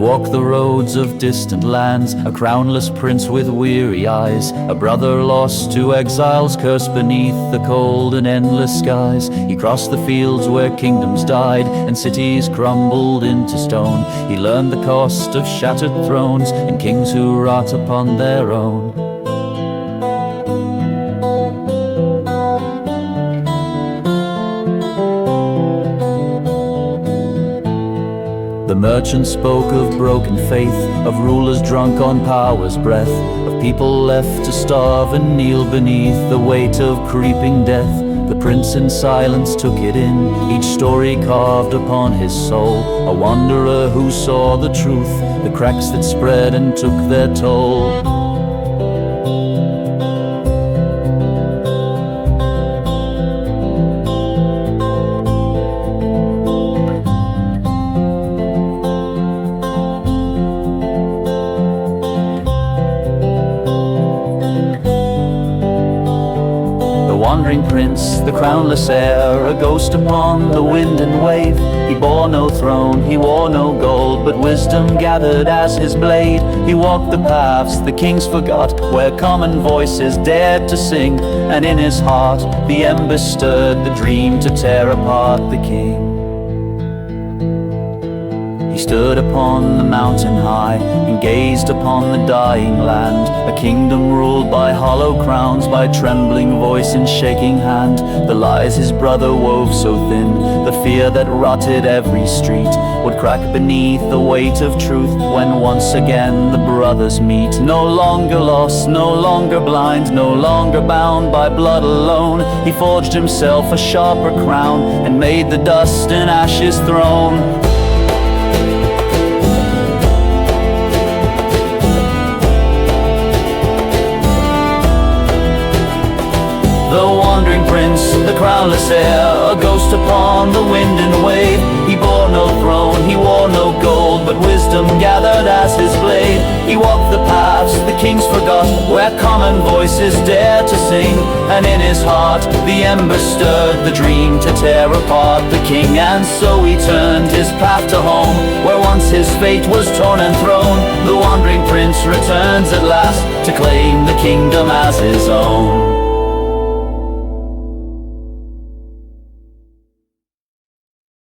walked the roads of distant lands, a crownless prince with weary eyes, a brother lost to exile's curse beneath the cold and endless skies. He crossed the fields where kingdoms died and cities crumbled into stone. He learned the cost of shattered thrones and kings who wrought upon their own. The merchant spoke of broken faith, of rulers drunk on power's breath, of people left to starve and kneel beneath the weight of creeping death. The prince in silence took it in, each story carved upon his soul, a wanderer who saw the truth, the cracks that spread and took their toll. Wandering prince, the crownless heir, a ghost upon the wind and wave. He bore no throne, he wore no gold, but wisdom gathered as his blade. He walked the paths the kings forgot, where common voices dared to sing, and in his heart the ember stirred the dream to tear apart the king. He stood upon the mountain high and gazed upon the dying land, a kingdom ruled by hollow crowns, by trembling voice and shaking hand. The lies his brother wove so thin, the fear that rotted every street, would crack beneath the weight of truth when once again the brothers meet. No longer lost, no longer blind, no longer bound by blood alone. He forged himself a sharper crown and made the dust and ashes throne. The wandering prince, the crownless heir, a ghost upon the wind and wave. He bore no throne, he wore no gold, but wisdom gathered as his blade. He walked the paths the kings forgot, where common voices dared to sing, and in his heart the ember stirred the dream to tear apart the king. And so he turned his path to home, where once his fate was torn and thrown. The wandering prince returns at last to claim the kingdom as his own.